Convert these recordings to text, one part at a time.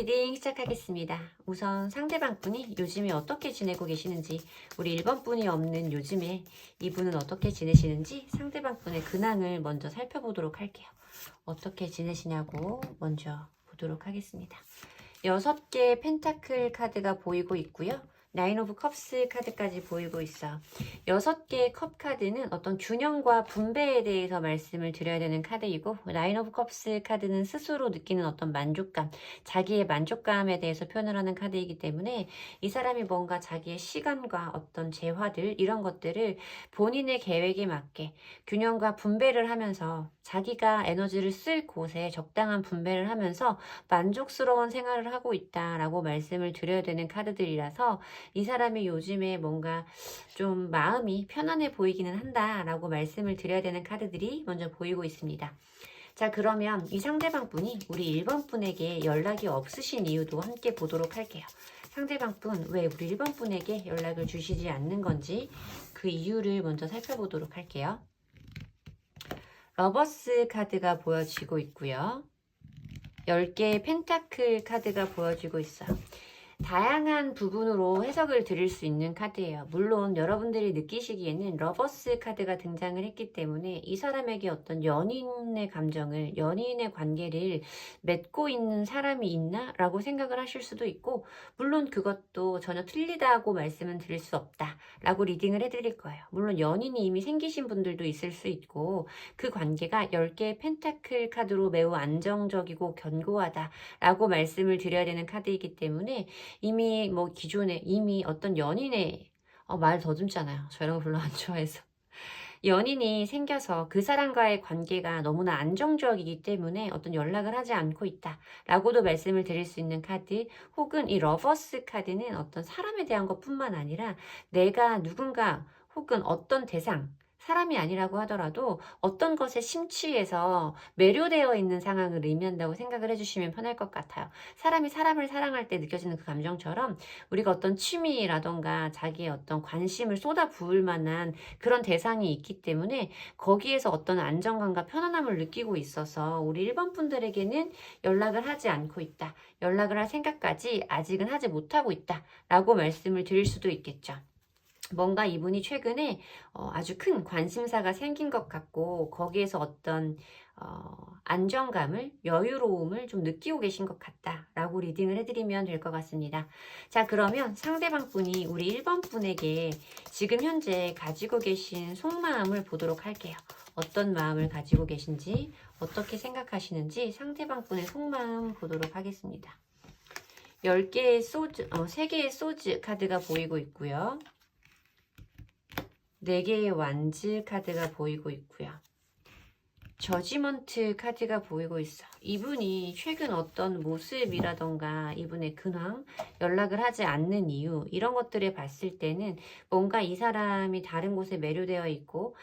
리딩 시작하겠습니다. 우선 상대방 분이 요즘에 어떻게 지내고 계시는지, 우리 1번 분이 없는 요즘에 이분은 어떻게 지내시는지 상대방 분의 근황을 먼저 살펴보도록 할게요. 어떻게 지내시냐고 먼저 보도록 하겠습니다. 6개의 펜타클 카드가 보이고 있고요. 나인 오브 컵스 카드까지 보이고 있어. 6개의 컵 카드는 어떤 균형과 분배에 대해서 말씀을 드려야 되는 카드이고, 나인 오브 컵스 카드는 스스로 느끼는 어떤 만족감, 자기의 만족감에 대해서 표현을 하는 카드이기 때문에 이 사람이 뭔가 자기의 시간과 어떤 재화들 이런 것들을 본인의 계획에 맞게 균형과 분배를 하면서 자기가 에너지를 쓸 곳에 적당한 분배를 하면서 만족스러운 생활을 하고 있다라고 말씀을 드려야 되는 카드들이라서 이 사람이 요즘에 뭔가 좀 마음이 편안해 보이기는 한다라고 말씀을 드려야 되는 카드들이 먼저 보이고 있습니다. 자, 그러면 이 상대방 분이 우리 1번 분에게 연락이 없으신 이유도 함께 보도록 할게요. 상대방 분, 왜 우리 1번 분에게 연락을 주시지 않는 건지 그 이유를 먼저 살펴보도록 할게요. 러버스 카드가 보여지고 있고요. 10개의 펜타클 카드가 보여지고 있어요. 다양한 부분으로 해석을 드릴 수 있는 카드예요. 물론 여러분들이 느끼시기에는 러버스 카드가 등장을 했기 때문에 이 사람에게 어떤 연인의 감정을, 연인의 관계를 맺고 있는 사람이 있나? 라고 생각을 하실 수도 있고, 물론 그것도 전혀 틀리다고 말씀은 드릴 수 없다 라고 리딩을 해드릴 거예요. 물론 연인이 이미 생기신 분들도 있을 수 있고, 그 관계가 10개의 펜타클 카드로 매우 안정적이고 견고하다 라고 말씀을 드려야 되는 카드이기 때문에 이미 뭐 기존에 이미 어떤 연인의 말 더듬잖아요. 저 이런 거 별로 안 좋아해서. 연인이 생겨서 그 사람과의 관계가 너무나 안정적이기 때문에 어떤 연락을 하지 않고 있다 라고도 말씀을 드릴 수 있는 카드, 혹은 이 러버스 카드는 어떤 사람에 대한 것뿐만 아니라 내가 누군가 혹은 어떤 대상, 사람이 아니라고 하더라도 어떤 것에 심취해서 매료되어 있는 상황을 의미한다고 생각을 해주시면 편할 것 같아요. 사람이 사람을 사랑할 때 느껴지는 그 감정처럼 우리가 어떤 취미라던가 자기의 어떤 관심을 쏟아 부을 만한 그런 대상이 있기 때문에 거기에서 어떤 안정감과 편안함을 느끼고 있어서 우리 1번 분들에게는 연락을 하지 않고 있다. 연락을 할 생각까지 아직은 하지 못하고 있다. 라고 말씀을 드릴 수도 있겠죠. 뭔가 이분이 최근에 아주 큰 관심사가 생긴 것 같고 거기에서 어떤 안정감을, 여유로움을 좀 느끼고 계신 것 같다라고 리딩을 해드리면 될 것 같습니다. 자, 그러면 상대방 분이 우리 1번 분에게 지금 현재 가지고 계신 속마음을 보도록 할게요. 어떤 마음을 가지고 계신지, 어떻게 생각하시는지 상대방 분의 속마음 보도록 하겠습니다. 10개의 소즈, 3개의 소즈 카드가 보이고 있고요. 4개의 완즈 카드가 보이고 있고요. 저지먼트 카드가 보이고 있어. 이분이 최근 어떤 모습이라던가 이분의 근황, 연락을 하지 않는 이유 이런 것들을 봤을 때는 뭔가 이 사람이 다른 곳에 매료되어 있고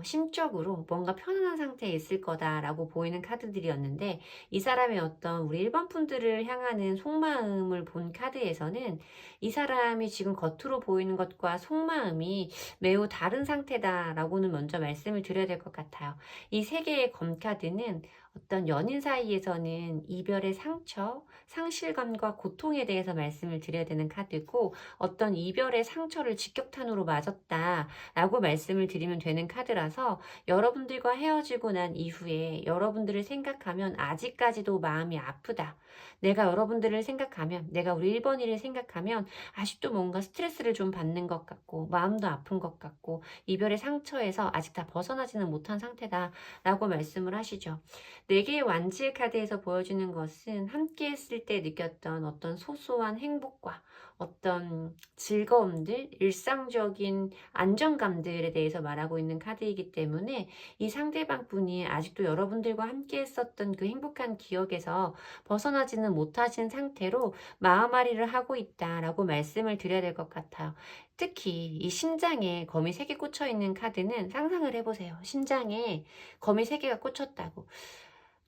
심적으로 뭔가 편안한 상태에 있을 거다라고 보이는 카드들이었는데, 이 사람의 어떤 우리 1번 분들을 향하는 속마음을 본 카드에서는 이 사람이 지금 겉으로 보이는 것과 속마음이 매우 다른 상태다라고는 먼저 말씀을 드려야 될 것 같아요. 이 3개의 검카드는 어떤 연인 사이에서는 이별의 상처, 상실감과 고통에 대해서 말씀을 드려야 되는 카드고, 어떤 이별의 상처를 직격탄으로 맞았다라고 말씀을 드리면 되는 카드라서 여러분들과 헤어지고 난 이후에 여러분들을 생각하면 아직까지도 마음이 아프다. 내가 여러분들을 생각하면, 내가 우리 1번이를 생각하면 아직도 뭔가 스트레스를 좀 받는 것 같고 마음도 아픈 것 같고 이별의 상처에서 아직 다 벗어나지는 못한 상태다 라고 말씀을 하시죠. 4개의 완지의 카드에서 보여주는 것은 함께 했을 때 느꼈던 어떤 소소한 행복과 어떤 즐거움들, 일상적인 안정감들에 대해서 말하고 있는 카드이기 때문에 이 상대방 분이 아직도 여러분들과 함께 했었던 그 행복한 기억에서 벗어나지는 못하신 상태로 마음앓이를 하고 있다라고 말씀을 드려야 될 것 같아요. 특히 이 심장에 검이 3개 꽂혀 있는 카드는 상상을 해보세요. 심장에 검이 3개가 꽂혔다고.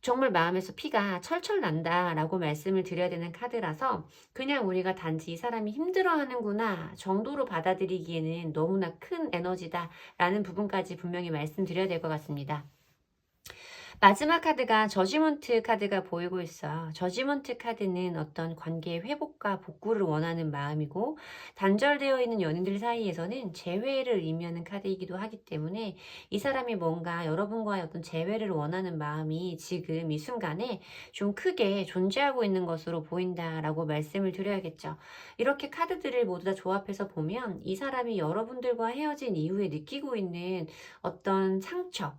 정말 마음에서 피가 철철 난다라고 말씀을 드려야 되는 카드라서 그냥 우리가 단지 이 사람이 힘들어하는구나 정도로 받아들이기에는 너무나 큰 에너지다라는 부분까지 분명히 말씀드려야 될 것 같습니다. 마지막 카드가 저지먼트 카드가 보이고 있어. 저지먼트 카드는 어떤 관계의 회복과 복구를 원하는 마음이고, 단절되어 있는 연인들 사이에서는 재회를 의미하는 카드이기도 하기 때문에 이 사람이 뭔가 여러분과의 어떤 재회를 원하는 마음이 지금 이 순간에 좀 크게 존재하고 있는 것으로 보인다라고 말씀을 드려야겠죠. 이렇게 카드들을 모두 다 조합해서 보면 이 사람이 여러분들과 헤어진 이후에 느끼고 있는 어떤 상처,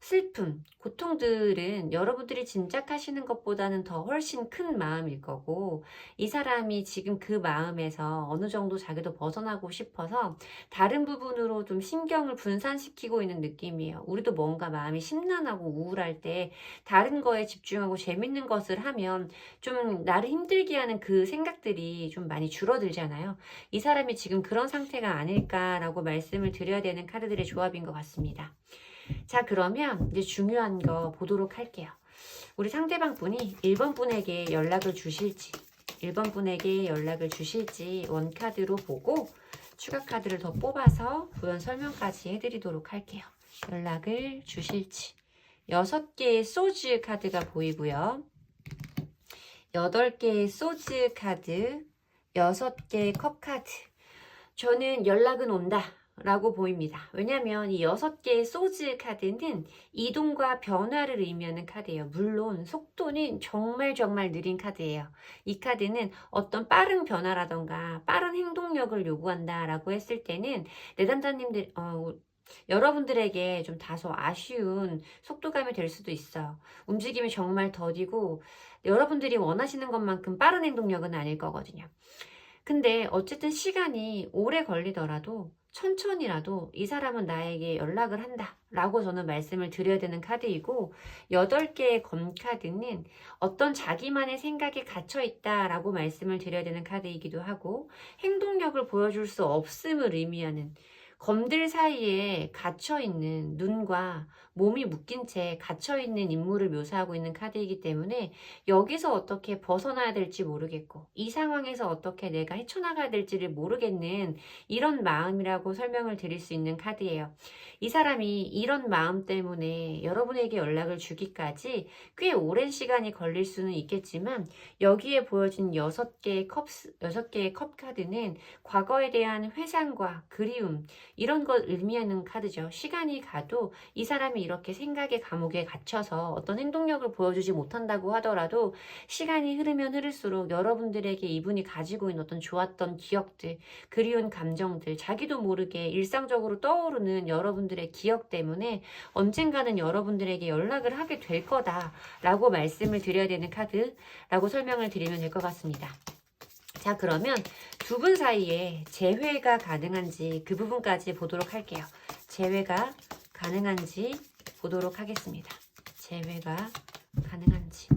슬픔, 고통들은 여러분들이 짐작하시는 것보다는 더 훨씬 큰 마음일 거고, 이 사람이 지금 그 마음에서 어느 정도 자기도 벗어나고 싶어서 다른 부분으로 좀 신경을 분산시키고 있는 느낌이에요. 우리도 뭔가 마음이 심란하고 우울할 때 다른 거에 집중하고 재밌는 것을 하면 좀 나를 힘들게 하는 그 생각들이 좀 많이 줄어들잖아요. 이 사람이 지금 그런 상태가 아닐까라고 말씀을 드려야 되는 카드들의 조합인 것 같습니다. 자, 그러면 이제 중요한 거 보도록 할게요. 우리 상대방 분이 1번 분에게 연락을 주실지, 1번 분에게 연락을 주실지 원카드로 보고 추가 카드를 더 뽑아서 부연 설명까지 해드리도록 할게요. 연락을 주실지. 6개의 소즈 카드가 보이고요. 8개의 소즈 카드, 6개의 컵 카드. 저는 연락은 온다 라고 보입니다. 왜냐하면 이 6개의 소즈 카드는 이동과 변화를 의미하는 카드예요. 물론 속도는 정말 느린 카드예요. 이 카드는 어떤 빠른 변화라던가 빠른 행동력을 요구한다 라고 했을 때는 내담자님들 여러분들에게 좀 다소 아쉬운 속도감이 될 수도 있어요. 움직임이 정말 더디고 여러분들이 원하시는 것만큼 빠른 행동력은 아닐 거거든요. 근데 어쨌든 시간이 오래 걸리더라도 천천히라도 이 사람은 나에게 연락을 한다 라고 저는 말씀을 드려야 되는 카드이고, 8개의 검 카드는 어떤 자기만의 생각에 갇혀 있다 라고 말씀을 드려야 되는 카드이기도 하고, 행동력을 보여줄 수 없음을 의미하는, 검들 사이에 갇혀있는, 눈과 몸이 묶인 채 갇혀있는 인물을 묘사하고 있는 카드이기 때문에 여기서 어떻게 벗어나야 될지 모르겠고 이 상황에서 어떻게 내가 헤쳐나가야 될지를 모르겠는 이런 마음이라고 설명을 드릴 수 있는 카드예요. 이 사람이 이런 마음 때문에 여러분에게 연락을 주기까지 꽤 오랜 시간이 걸릴 수는 있겠지만, 여기에 보여진 6개의 컵 카드는 과거에 대한 회상과 그리움, 이런 걸 의미하는 카드죠. 시간이 가도 이 사람이 이렇게 생각의 감옥에 갇혀서 어떤 행동력을 보여주지 못한다고 하더라도 시간이 흐르면 흐를수록 여러분들에게 이분이 가지고 있는 어떤 좋았던 기억들, 그리운 감정들, 자기도 모르게 일상적으로 떠오르는 여러분들의 기억 때문에 언젠가는 여러분들에게 연락을 하게 될 거다라고 말씀을 드려야 되는 카드라고 설명을 드리면 될 것 같습니다. 자, 그러면 두 분 사이에 재회가 가능한지 그 부분까지 보도록 할게요. 재회가 가능한지 보도록 하겠습니다. 재회가 가능한지.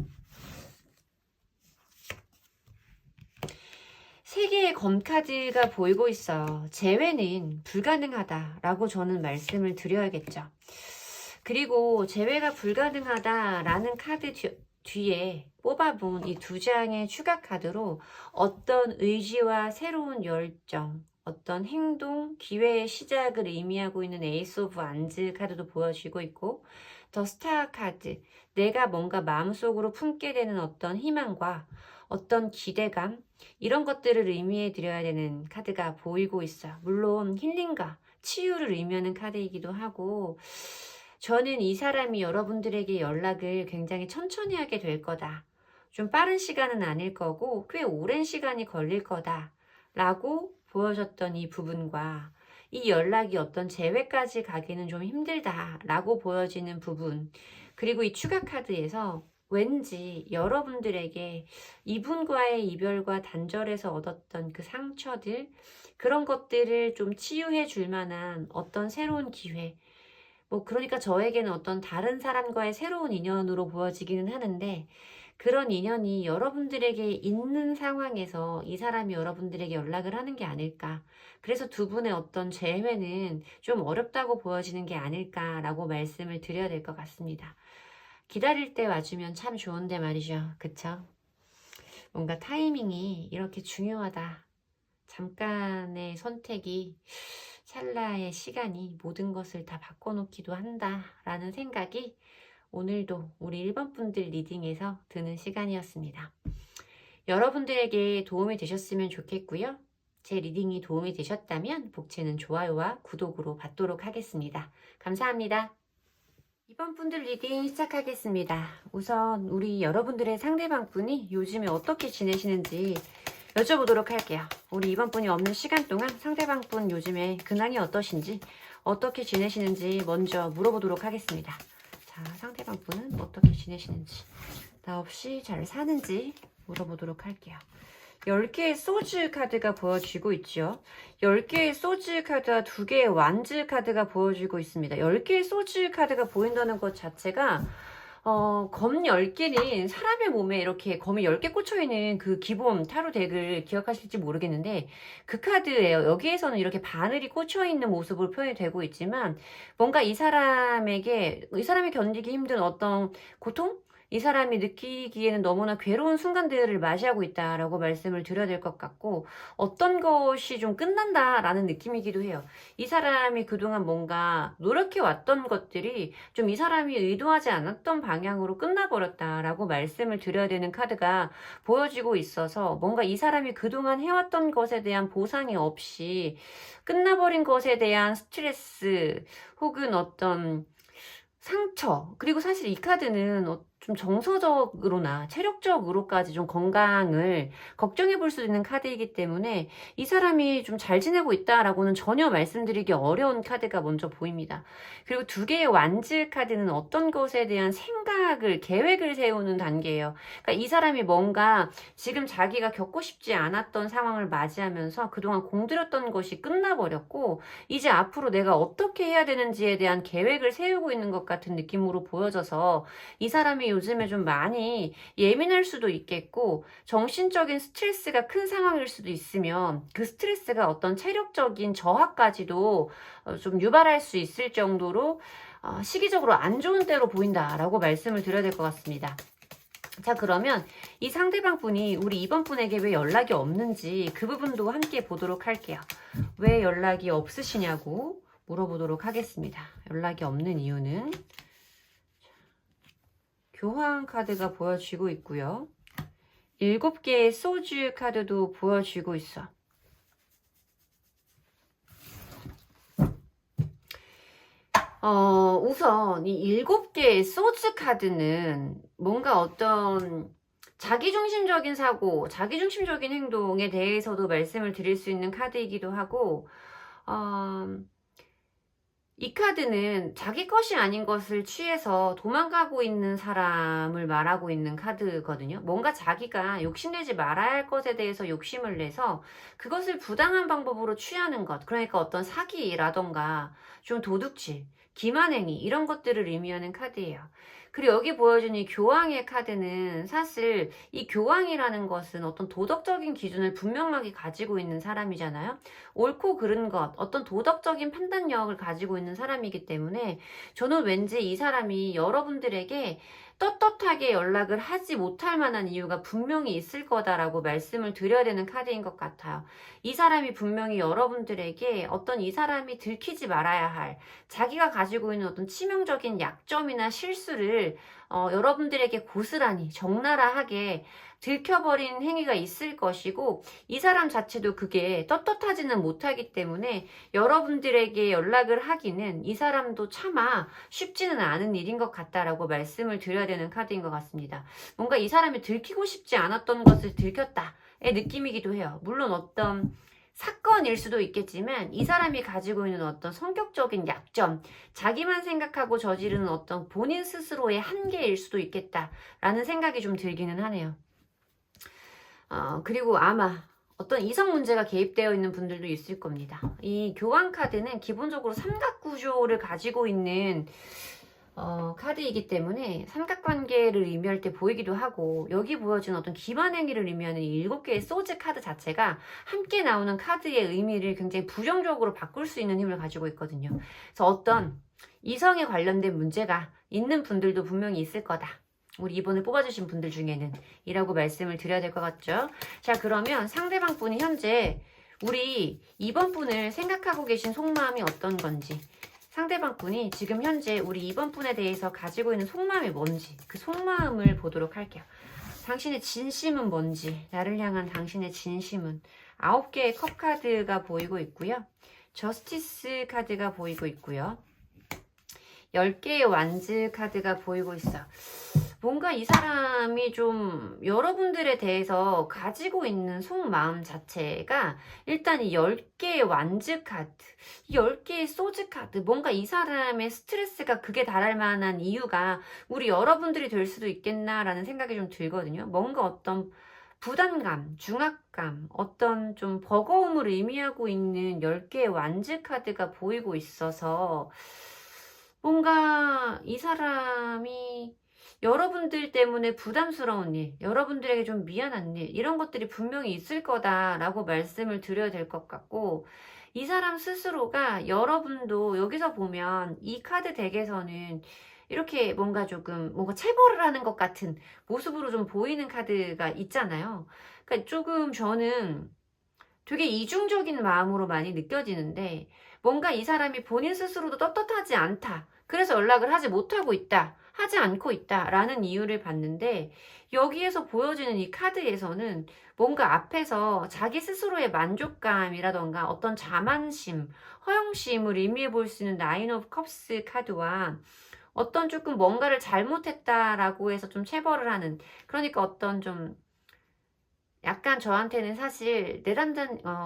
3개의 검카드가 보이고 있어. 재회는 불가능하다라고 저는 말씀을 드려야겠죠. 그리고 재회가 불가능하다라는 카드 뒤에 뽑아본 이 2장의 추가 카드로 어떤 의지와 새로운 열정, 어떤 행동, 기회의 시작을 의미하고 있는 에이스 오브 안즈 카드도 보여지고 있고, 더 스타 카드, 내가 뭔가 마음속으로 품게 되는 어떤 희망과 어떤 기대감, 이런 것들을 의미해 드려야 되는 카드가 보이고 있어요. 물론 힐링과 치유를 의미하는 카드이기도 하고, 저는 이 사람이 여러분들에게 연락을 굉장히 천천히 하게 될 거다. 좀 빠른 시간은 아닐 거고 꽤 오랜 시간이 걸릴 거다 라고 보여졌던 이 부분과, 이 연락이 어떤 재회까지 가기는 좀 힘들다 라고 보여지는 부분, 그리고 이 추가 카드에서 왠지 여러분들에게 이분과의 이별과 단절에서 얻었던 그 상처들, 그런 것들을 좀 치유해 줄 만한 어떤 새로운 기회, 그러니까 저에게는 어떤 다른 사람과의 새로운 인연으로 보여지기는 하는데, 그런 인연이 여러분들에게 있는 상황에서 이 사람이 여러분들에게 연락을 하는 게 아닐까. 그래서 두 분의 어떤 재회는 좀 어렵다고 보여지는 게 아닐까라고 말씀을 드려야 될 것 같습니다. 기다릴 때 와주면 참 좋은데 말이죠. 그쵸? 뭔가 타이밍이 이렇게 중요하다. 잠깐의 선택이, 찰나의 시간이 모든 것을 다 바꿔놓기도 한다라는 생각이 오늘도 우리 1번 분들 리딩에서 드는 시간이었습니다. 여러분들에게 도움이 되셨으면 좋겠고요. 제 리딩이 도움이 되셨다면 복채는 좋아요와 구독으로 받도록 하겠습니다. 감사합니다. 2번 분들 리딩 시작하겠습니다. 우선 우리 여러분들의 상대방 분이 요즘에 어떻게 지내시는지 여쭤보도록 할게요. 우리 2번 분이 없는 시간 동안 상대방 분 요즘에 근황이 어떠신지 어떻게 지내시는지 먼저 물어보도록 하겠습니다. 자, 상대방 분은 어떻게 지내시는지 나 없이 잘 사는지 물어보도록 할게요. 10개의 소즈 카드가 보여지고 있죠. 10개의 소즈 카드와 2개의 완즈 카드가 보여지고 있습니다. 10개의 소즈 카드가 보인다는 것 자체가 검 10개는 사람의 몸에 이렇게 검이 10개 꽂혀있는 그 기본 타로 덱을 기억하실지 모르겠는데 그 카드예요. 여기에서는 이렇게 바늘이 꽂혀있는 모습으로 표현이 되고 있지만 뭔가 이 사람이 견디기 힘든 어떤 고통? 이 사람이 느끼기에는 너무나 괴로운 순간들을 맞이하고 있다라고 말씀을 드려야 될 것 같고 어떤 것이 좀 끝난다라는 느낌이기도 해요. 이 사람이 그동안 뭔가 노력해왔던 것들이 좀 이 사람이 의도하지 않았던 방향으로 끝나버렸다라고 말씀을 드려야 되는 카드가 보여지고 있어서 뭔가 이 사람이 그동안 해왔던 것에 대한 보상이 없이 끝나버린 것에 대한 스트레스 혹은 어떤 상처, 그리고 사실 이 카드는 좀 정서적으로나 체력적으로까지 좀 건강을 걱정해 볼 수 있는 카드이기 때문에 이 사람이 좀 잘 지내고 있다라고는 전혀 말씀드리기 어려운 카드가 먼저 보입니다. 그리고 2개의 완즈 카드는 어떤 것에 대한 생각을, 계획을 세우는 단계예요. 그러니까 이 사람이 뭔가 지금 자기가 겪고 싶지 않았던 상황을 맞이하면서 그동안 공들였던 것이 끝나버렸고 이제 앞으로 내가 어떻게 해야 되는지에 대한 계획을 세우고 있는 것 같은 느낌으로 보여져서 이 사람이 요즘에 좀 많이 예민할 수도 있겠고 정신적인 스트레스가 큰 상황일 수도 있으면 그 스트레스가 어떤 체력적인 저하까지도 좀 유발할 수 있을 정도로 시기적으로 안 좋은 때로 보인다라고 말씀을 드려야 될 것 같습니다. 자, 그러면 이 상대방 분이 우리 2번 분에게 왜 연락이 없는지 그 부분도 함께 보도록 할게요. 왜 연락이 없으시냐고 물어보도록 하겠습니다. 연락이 없는 이유는 교황 카드가 보여지고 있고요. 7개의 소주 카드도 보여지고 있어. 우선 이 7개의 소주 카드는 뭔가 어떤 자기중심적인 사고, 자기중심적인 행동에 대해서도 말씀을 드릴 수 있는 카드이기도 하고 이 카드는 자기 것이 아닌 것을 취해서 도망가고 있는 사람을 말하고 있는 카드거든요. 뭔가 자기가 욕심내지 말아야 할 것에 대해서 욕심을 내서 그것을 부당한 방법으로 취하는 것. 그러니까 어떤 사기라던가 좀 도둑질, 기만행위 이런 것들을 의미하는 카드예요. 그리고 여기 보여준 이 교황의 카드는 사실 이 교황이라는 것은 어떤 도덕적인 기준을 분명하게 가지고 있는 사람이잖아요. 옳고 그른 것, 어떤 도덕적인 판단력을 가지고 있는 사람이기 때문에 저는 왠지 이 사람이 여러분들에게 떳떳하게 연락을 하지 못할 만한 이유가 분명히 있을 거다라고 말씀을 드려야 되는 카드인 것 같아요. 이 사람이 분명히 여러분들에게 어떤 이 사람이 들키지 말아야 할 자기가 가지고 있는 어떤 치명적인 약점이나 실수를 여러분들에게 고스란히 적나라하게 들켜버린 행위가 있을 것이고 이 사람 자체도 그게 떳떳하지는 못하기 때문에 여러분들에게 연락을 하기는 이 사람도 차마 쉽지는 않은 일인 것 같다라고 말씀을 드려야 되는 카드인 것 같습니다. 뭔가 이 사람이 들키고 싶지 않았던 것을 들켰다의 느낌이기도 해요. 물론 어떤 사건일 수도 있겠지만 이 사람이 가지고 있는 어떤 성격적인 약점, 자기만 생각하고 저지르는 어떤 본인 스스로의 한계일 수도 있겠다라는 생각이 좀 들기는 하네요. 그리고 아마 어떤 이성 문제가 개입되어 있는 분들도 있을 겁니다. 이 교황 카드는 기본적으로 삼각구조를 가지고 있는 카드이기 때문에 삼각관계를 의미할 때 보이기도 하고 여기 보여준 어떤 기만행위를 의미하는 이 7개의 소즈 카드 자체가 함께 나오는 카드의 의미를 굉장히 부정적으로 바꿀 수 있는 힘을 가지고 있거든요. 그래서 어떤 이성에 관련된 문제가 있는 분들도 분명히 있을 거다. 우리 2번을 뽑아주신 분들 중에는 이라고 말씀을 드려야 될 것 같죠. 자, 그러면 상대방 분이 현재 우리 2번 분을 생각하고 계신 속마음이 어떤 건지 상대방 분이 지금 현재 우리 이번 분에 대해서 가지고 있는 속마음이 뭔지 그 속마음을 보도록 할게요. 당신의 진심은 뭔지, 나를 향한 당신의 진심은 9개의 컵 카드가 보이고 있고요. 저스티스 카드가 보이고 있고요. 10개의 완즈 카드가 보이고 있어. 뭔가 이 사람이 좀 여러분들에 대해서 가지고 있는 속마음 자체가 일단 이 10개의 완즈 카드, 이 10개의 소즈 카드, 뭔가 이 사람의 스트레스가 극에 달할 만한 이유가 우리 여러분들이 될 수도 있겠나라는 생각이 좀 들거든요. 뭔가 어떤 부담감, 중압감, 어떤 좀 버거움을 의미하고 있는 10개의 완즈 카드가 보이고 있어서 뭔가 이 사람이 여러분들 때문에 부담스러운 일, 여러분들에게 좀 미안한 일, 이런 것들이 분명히 있을 거다라고 말씀을 드려야 될 것 같고, 이 사람 스스로가 여러분도 여기서 보면 이 카드 덱에서는 이렇게 뭔가 조금 뭔가 체벌을 하는 것 같은 모습으로 좀 보이는 카드가 있잖아요. 그러니까 조금 저는 되게 이중적인 마음으로 많이 느껴지는데 뭔가 이 사람이 본인 스스로도 떳떳하지 않다. 그래서 연락을 하지 못하고 있다. 하지 않고 있다라는 이유를 봤는데 여기에서 보여지는 이 카드에서는 뭔가 앞에서 자기 스스로의 만족감이라던가 어떤 자만심, 허영심을 의미해 볼 수 있는 나인 오브 컵스 카드와 어떤 조금 뭔가를 잘못했다라고 해서 좀 체벌을 하는 그러니까 어떤 좀 약간 저한테는 사실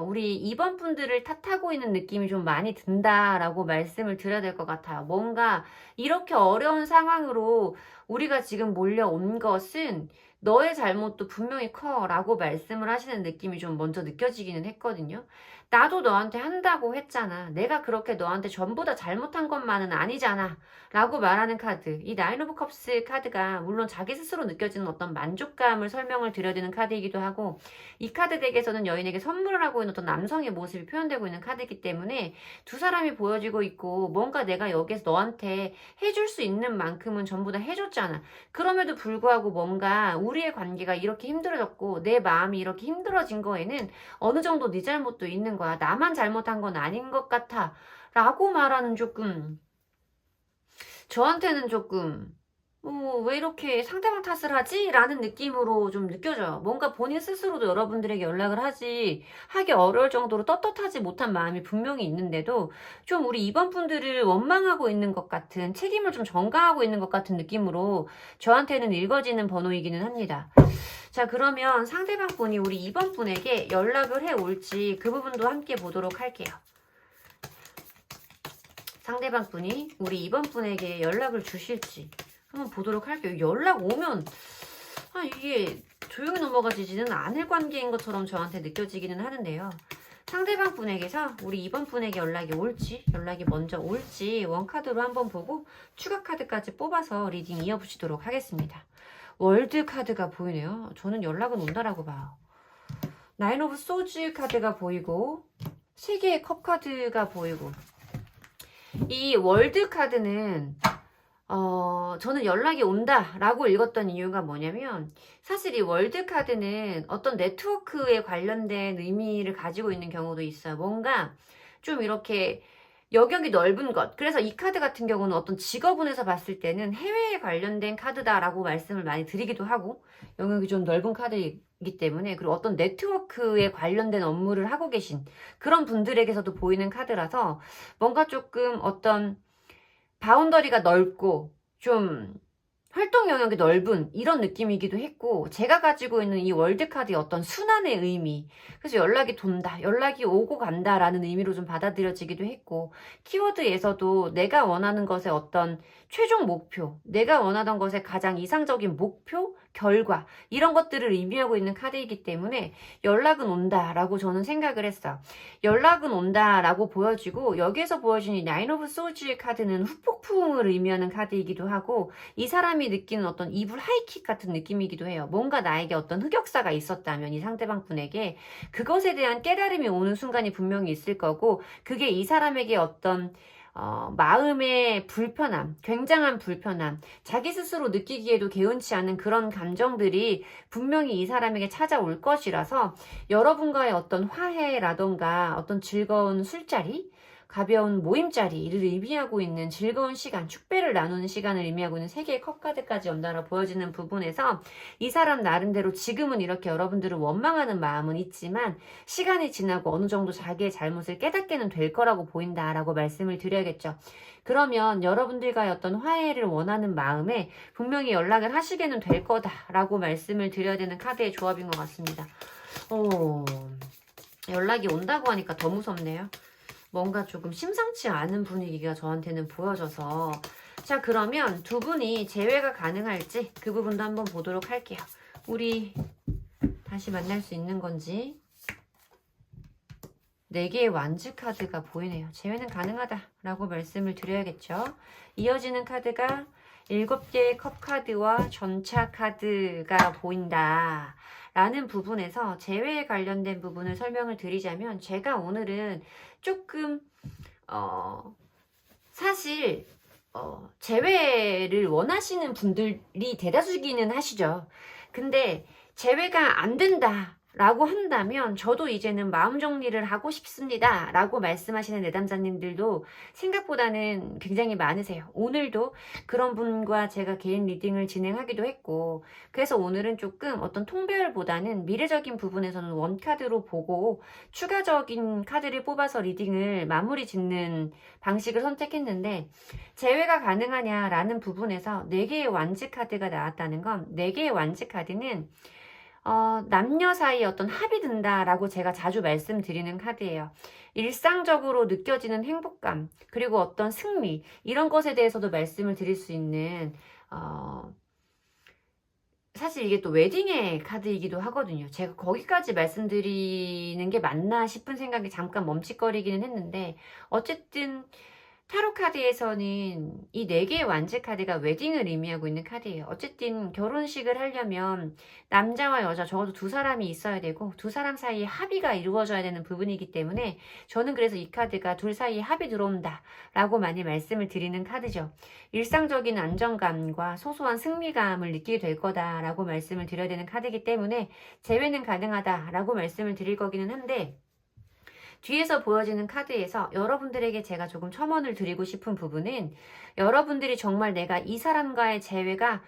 우리 2번 분들을 탓하고 있는 느낌이 좀 많이 든다라고 말씀을 드려야 될 것 같아요. 뭔가 이렇게 어려운 상황으로 우리가 지금 몰려온 것은 너의 잘못도 분명히 커라고 말씀을 하시는 느낌이 좀 먼저 느껴지기는 했거든요. 나도 너한테 한다고 했잖아. 내가 그렇게 너한테 전부 다 잘못한 것만은 아니잖아. 라고 말하는 카드. 이 나인 오브 컵스 카드가 물론 자기 스스로 느껴지는 어떤 만족감을 설명을 드려야 되는 카드이기도 하고 이 카드 덱에서는 여인에게 선물을 하고 있는 어떤 남성의 모습이 표현되고 있는 카드이기 때문에 두 사람이 보여지고 있고 뭔가 내가 여기서 너한테 해줄 수 있는 만큼은 전부 다 해줬잖아. 그럼에도 불구하고 뭔가 우리의 관계가 이렇게 힘들어졌고 내 마음이 이렇게 힘들어진 거에는 어느 정도 네 잘못도 있는 거야. 나만 잘못한 건 아닌 것 같아. 라고 말하는 조금 저한테는 조금 왜 이렇게 상대방 탓을 하지? 라는 느낌으로 좀 느껴져요. 뭔가 본인 스스로도 여러분들에게 연락을 하기 어려울 정도로 떳떳하지 못한 마음이 분명히 있는데도 좀 우리 2번 분들을 원망하고 있는 것 같은 책임을 좀 전가하고 있는 것 같은 느낌으로 저한테는 읽어지는 번호이기는 합니다. 자, 그러면 상대방 분이 우리 2번 분에게 연락을 해올지 그 부분도 함께 보도록 할게요. 상대방 분이 우리 2번 분에게 연락을 주실지 한번 보도록 할게요. 연락 오면 이게 조용히 넘어가지지는 않을 관계인 것처럼 저한테 느껴지기는 하는데요. 상대방 분에게서 우리 2번 분에게 연락이 먼저 올지 원카드로 한번 보고 추가 카드까지 뽑아서 리딩 이어보시도록 하겠습니다. 월드 카드가 보이네요. 저는 연락은 온다라고 봐요. 나인 오브 소즈 카드가 보이고 3개의 컵 카드가 보이고 이 월드 카드는 저는 연락이 온다라고 읽었던 이유가 뭐냐면 사실 이 월드 카드는 어떤 네트워크에 관련된 의미를 가지고 있는 경우도 있어요. 뭔가 좀 이렇게 영역이 넓은 것. 그래서 이 카드 같은 경우는 어떤 직업운에서 봤을 때는 해외에 관련된 카드다라고 말씀을 많이 드리기도 하고 영역이 좀 넓은 카드이기 때문에 그리고 어떤 네트워크에 관련된 업무를 하고 계신 그런 분들에게서도 보이는 카드라서 뭔가 조금 어떤 바운더리가 넓고 좀 활동 영역이 넓은 이런 느낌이기도 했고 제가 가지고 있는 이 월드카드의 어떤 순환의 의미 그래서 연락이 돈다, 연락이 오고 간다라는 의미로 좀 받아들여지기도 했고 키워드에서도 내가 원하는 것의 어떤 최종 목표, 내가 원하던 것의 가장 이상적인 목표, 결과 이런 것들을 의미하고 있는 카드이기 때문에 연락은 온다라고 저는 생각을 했어. 연락은 온다라고 보여지고 여기에서 보여진 이 나인 오브 소즈 카드는 후폭풍을 의미하는 카드이기도 하고 이 사람이 느끼는 어떤 이불 하이킥 같은 느낌이기도 해요. 뭔가 나에게 어떤 흑역사가 있었다면 이 상대방 분에게 그것에 대한 깨달음이 오는 순간이 분명히 있을 거고 그게 이 사람에게 어떤 마음의 불편함, 굉장한 불편함, 자기 스스로 느끼기에도 개운치 않은 그런 감정들이 분명히 이 사람에게 찾아올 것이라서 여러분과의 어떤 화해라던가 어떤 즐거운 술자리, 가벼운 모임자리를 의미하고 있는 즐거운 시간, 축배를 나누는 시간을 의미하고 있는 3개의 컵 카드까지 연달아 보여지는 부분에서 이 사람 나름대로 지금은 이렇게 여러분들을 원망하는 마음은 있지만 시간이 지나고 어느 정도 자기의 잘못을 깨닫게는 될 거라고 보인다라고 말씀을 드려야겠죠. 그러면 여러분들과의 어떤 화해를 원하는 마음에 분명히 연락을 하시게는 될 거다라고 말씀을 드려야 되는 카드의 조합인 것 같습니다. 연락이 온다고 하니까 더 무섭네요. 뭔가 조금 심상치 않은 분위기가 저한테는 보여져서 자, 그러면 두 분이 재회가 가능할지 그 부분도 한번 보도록 할게요. 우리 다시 만날 수 있는 건지 4개의 완즈 카드가 보이네요. 재회는 가능하다라고 말씀을 드려야겠죠. 이어지는 카드가 7개의 컵 카드와 전차 카드가 보인다 라는 부분에서 재회에 관련된 부분을 설명을 드리자면 제가 오늘은 조금 사실 재회를 원하시는 분들이 대다수기는 하시죠. 근데 재회가 안 된다 라고 한다면 저도 이제는 마음 정리를 하고 싶습니다 라고 말씀하시는 내담자님들도 생각보다는 굉장히 많으세요. 오늘도 그런 분과 제가 개인 리딩을 진행하기도 했고 그래서 오늘은 조금 어떤 통배열보다는 미래적인 부분에서는 원카드로 보고 추가적인 카드를 뽑아서 리딩을 마무리 짓는 방식을 선택했는데 재회가 가능하냐라는 부분에서 4개의 완즈 카드가 나왔다는 건 4개의 완즈 카드는 남녀 사이에 어떤 합이 든다라고 제가 자주 말씀드리는 카드예요. 일상적으로 느껴지는 행복감, 그리고 어떤 승리, 이런 것에 대해서도 말씀을 드릴 수 있는, 사실 이게 또 웨딩의 카드이기도 하거든요. 제가 거기까지 말씀드리는 게 맞나 싶은 생각이 잠깐 멈칫거리기는 했는데, 어쨌든, 타로 카드에서는 이 4개의 완즈 카드가 웨딩을 의미하고 있는 카드예요. 어쨌든 결혼식을 하려면 남자와 여자 적어도 2사람이 있어야 되고 2사람 사이에 합의가 이루어져야 되는 부분이기 때문에 저는 그래서 이 카드가 둘 사이에 합이 들어온다 라고 많이 말씀을 드리는 카드죠. 일상적인 안정감과 소소한 승리감을 느끼게 될 거다 라고 말씀을 드려야 되는 카드이기 때문에 재회는 가능하다 라고 말씀을 드릴 거기는 한데 뒤에서 보여지는 카드에서 여러분들에게 제가 조금 첨언을 드리고 싶은 부분은 여러분들이 정말 내가 이 사람과의 재회가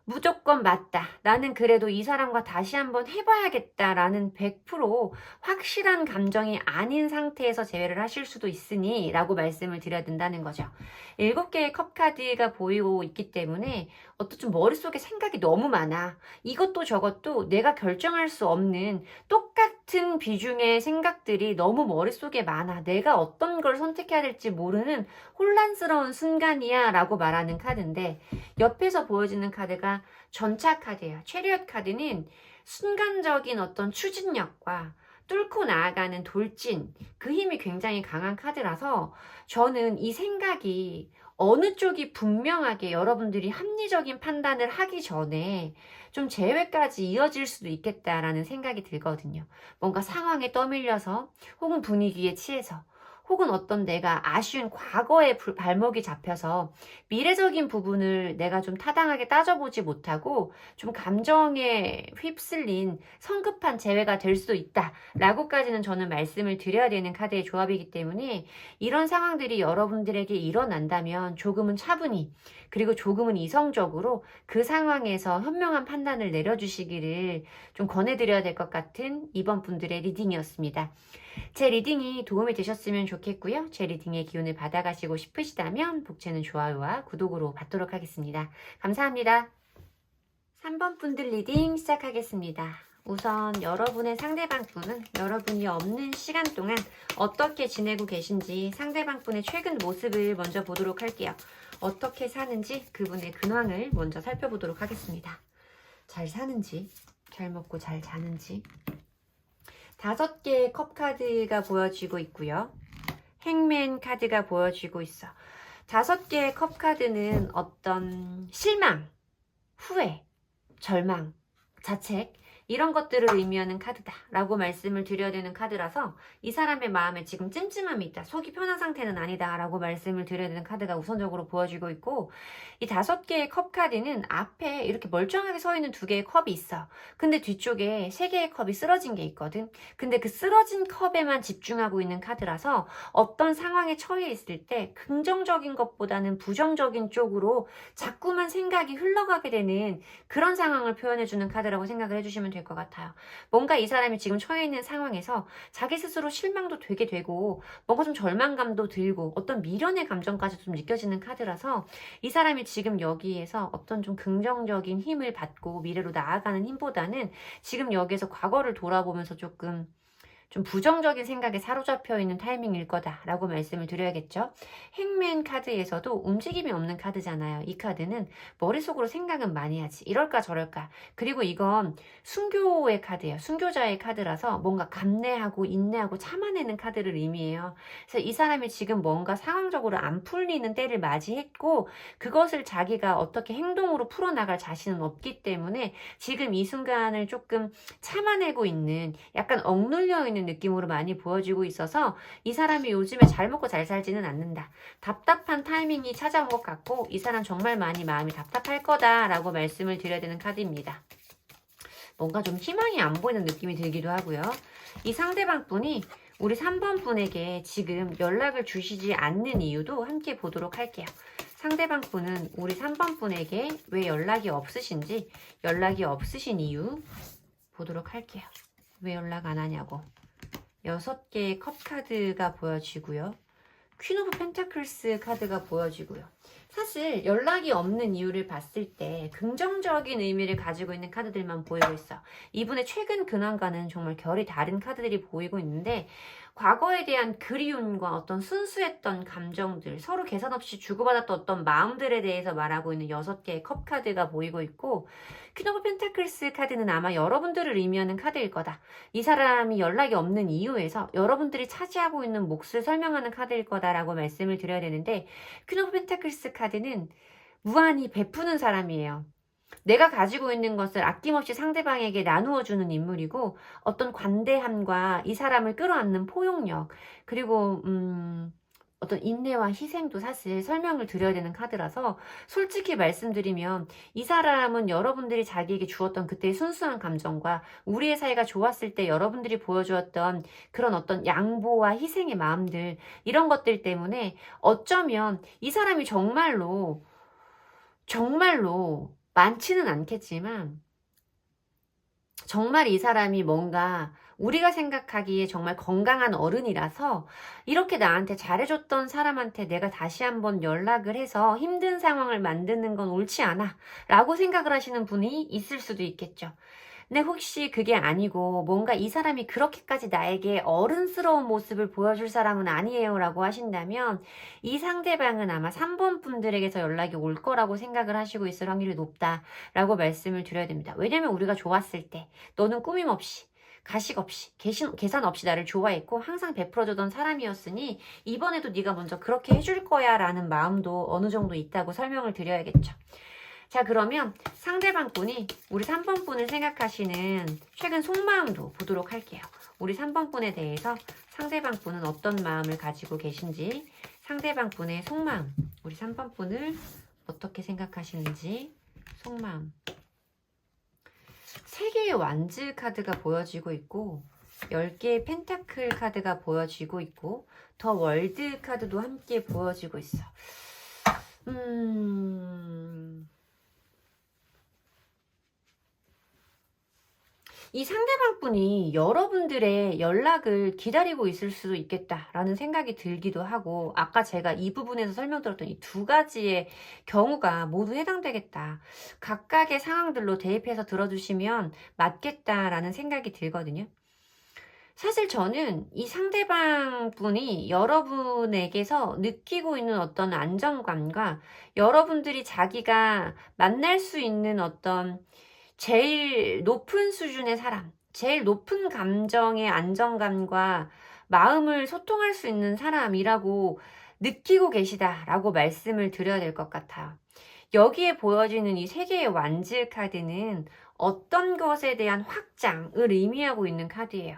무조건 맞다. 나는 그래도 이 사람과 다시 한번 해봐야겠다라는 100% 확실한 감정이 아닌 상태에서 재회를 하실 수도 있으니 라고 말씀을 드려야 된다는 거죠. 7개의 컵 카드가 보이고 있기 때문에 좀 머릿속에 생각이 너무 많아. 이것도 저것도 내가 결정할 수 없는 똑같은 비중의 생각들이 너무 머릿속에 많아. 내가 어떤 걸 선택해야 될지 모르는 혼란스러운 순간이야 라고 말하는 카드인데 옆에서 보여지는 카드가 전차 카드예요. 체리엇 카드는 순간적인 어떤 추진력과 뚫고 나아가는 돌진, 그 힘이 굉장히 강한 카드라서 저는 이 생각이 어느 쪽이 분명하게 여러분들이 합리적인 판단을 하기 전에 좀 재회까지 이어질 수도 있겠다라는 생각이 들거든요. 뭔가 상황에 떠밀려서 혹은 분위기에 취해서 혹은 어떤 내가 아쉬운 과거의 발목이 잡혀서 미래적인 부분을 내가 좀 타당하게 따져보지 못하고 좀 감정에 휩쓸린 성급한 재회가 될 수도 있다 라고까지는 저는 말씀을 드려야 되는 카드의 조합이기 때문에 이런 상황들이 여러분들에게 일어난다면 조금은 차분히 그리고 조금은 이성적으로 그 상황에서 현명한 판단을 내려주시기를 좀 권해드려야 될 것 같은 이번 분들의 리딩이었습니다. 제 리딩이 도움이 되셨으면 좋겠고요. 제 리딩의 기운을 받아가시고 싶으시다면 복채는 좋아요와 구독으로 받도록 하겠습니다. 감사합니다. 3번 분들 리딩 시작하겠습니다. 우선 여러분의 상대방 분은 여러분이 없는 시간 동안 어떻게 지내고 계신지 상대방 분의 최근 모습을 먼저 보도록 할게요. 어떻게 사는지 그분의 근황을 먼저 살펴보도록 하겠습니다. 잘 사는지, 잘 먹고 잘 자는지. 5개의 컵 카드가 보여지고 있고요. 행맨 카드가 보여지고 있어. 5개의 컵 카드는 어떤 실망, 후회, 절망, 자책 이런 것들을 의미하는 카드다 라고 말씀을 드려야 되는 카드라서 이 사람의 마음에 지금 찜찜함이 있다, 속이 편한 상태는 아니다 라고 말씀을 드려야 되는 카드가 우선적으로 보여지고 있고, 이 5개의 컵 카드는 앞에 이렇게 멀쩡하게 서 있는 2개의 컵이 있어. 근데 뒤쪽에 3개의 컵이 쓰러진 게 있거든. 근데 그 쓰러진 컵에만 집중하고 있는 카드라서 어떤 상황에 처해 있을 때 긍정적인 것보다는 부정적인 쪽으로 자꾸만 생각이 흘러가게 되는 그런 상황을 표현해주는 카드라고 생각을 해주시면 될 것 같아요. 뭔가 이 사람이 지금 처해 있는 상황에서 자기 스스로 실망도 되게 되고 뭔가 좀 절망감도 들고 어떤 미련의 감정까지 좀 느껴지는 카드라서 이 사람이 지금 여기에서 어떤 좀 긍정적인 힘을 받고 미래로 나아가는 힘보다는 지금 여기에서 과거를 돌아보면서 조금 좀 부정적인 생각에 사로잡혀 있는 타이밍일 거다라고 말씀을 드려야겠죠. 행맨 카드에서도 움직임이 없는 카드잖아요. 이 카드는 머릿속으로 생각은 많이 하지. 이럴까 저럴까. 그리고 이건 순교의 카드예요. 순교자의 카드라서 뭔가 감내하고 인내하고 참아내는 카드를 의미해요. 그래서 이 사람이 지금 뭔가 상황적으로 안 풀리는 때를 맞이했고 그것을 자기가 어떻게 행동으로 풀어나갈 자신은 없기 때문에 지금 이 순간을 조금 참아내고 있는, 약간 억눌려 있는 느낌으로 많이 보여지고 있어서 이 사람이 요즘에 잘 먹고 잘 살지는 않는다. 답답한 타이밍이 찾아온 것 같고 이 사람 정말 많이 마음이 답답할 거다라고 말씀을 드려야 되는 카드입니다. 뭔가 좀 희망이 안 보이는 느낌이 들기도 하고요. 이 상대방 분이 우리 3번 분에게 지금 연락을 주시지 않는 이유도 함께 보도록 할게요. 상대방 분은 우리 3번 분에게 왜 연락이 없으신지, 연락이 없으신 이유 보도록 할게요. 왜 연락 안 하냐고. 6개의 컵 카드가 보여지고요. 퀸 오브 펜타클스 카드가 보여지고요. 사실 연락이 없는 이유를 봤을 때 긍정적인 의미를 가지고 있는 카드들만 보이고 있어. 이분의 최근 근황과는 정말 결이 다른 카드들이 보이고 있는데 과거에 대한 그리움과 어떤 순수했던 감정들, 서로 계산 없이 주고받았던 어떤 마음들에 대해서 말하고 있는 6개의 컵 카드가 보이고 있고, 퀸 오브 펜타클스 카드는 아마 여러분들을 의미하는 카드일 거다. 이 사람이 연락이 없는 이유에서 여러분들이 차지하고 있는 몫을 설명하는 카드일 거다라고 말씀을 드려야 되는데, 퀸 오브 펜타클스 카드는 무한히 베푸는 사람이에요. 내가 가지고 있는 것을 아낌없이 상대방에게 나누어주는 인물이고, 어떤 관대함과 이 사람을 끌어안는 포용력, 그리고 어떤 인내와 희생도 사실 설명을 드려야 되는 카드라서, 솔직히 말씀드리면 이 사람은 여러분들이 자기에게 주었던 그때의 순수한 감정과 우리의 사이가 좋았을 때 여러분들이 보여주었던 그런 어떤 양보와 희생의 마음들, 이런 것들 때문에 어쩌면 이 사람이 정말로 많지는 않겠지만 정말 이 사람이 뭔가 우리가 생각하기에 정말 건강한 어른이라서 이렇게 나한테 잘해줬던 사람한테 내가 다시 한번 연락을 해서 힘든 상황을 만드는 건 옳지 않아 라고 생각을 하시는 분이 있을 수도 있겠죠. 근데 혹시 그게 아니고 뭔가 이 사람이 그렇게까지 나에게 어른스러운 모습을 보여줄 사람은 아니에요 라고 하신다면 이 상대방은 아마 3번 분들에게서 연락이 올 거라고 생각을 하시고 있을 확률이 높다라고 말씀을 드려야 됩니다. 왜냐면 우리가 좋았을 때 너는 꾸밈 없이 가식 없이 계산 없이 나를 좋아했고 항상 베풀어주던 사람이었으니 이번에도 네가 먼저 그렇게 해줄 거야 라는 마음도 어느 정도 있다고 설명을 드려야겠죠. 자, 그러면 상대방 분이 우리 3번 분을 생각하시는 최근 속마음도 보도록 할게요. 우리 3번 분에 대해서 상대방 분은 어떤 마음을 가지고 계신지, 상대방 분의 속마음, 우리 3번 분을 어떻게 생각하시는지, 속마음. 3개의 완즈 카드가 보여지고 있고 10개의 펜타클 카드가 보여지고 있고 더 월드 카드도 함께 보여지고 있어. 이 상대방 분이 여러분들의 연락을 기다리고 있을 수도 있겠다라는 생각이 들기도 하고, 아까 제가 이 부분에서 설명드렸던 이 2가지의 경우가 모두 해당되겠다. 각각의 상황들로 대입해서 들어주시면 맞겠다라는 생각이 들거든요. 사실 저는 이 상대방 분이 여러분에게서 느끼고 있는 어떤 안정감과 여러분들이 자기가 만날 수 있는 어떤 제일 높은 수준의 사람, 제일 높은 감정의 안정감과 마음을 소통할 수 있는 사람이라고 느끼고 계시다라고 말씀을 드려야 될 것 같아요. 여기에 보여지는 이 3개의 완즈 카드는 어떤 것에 대한 확장을 의미하고 있는 카드예요.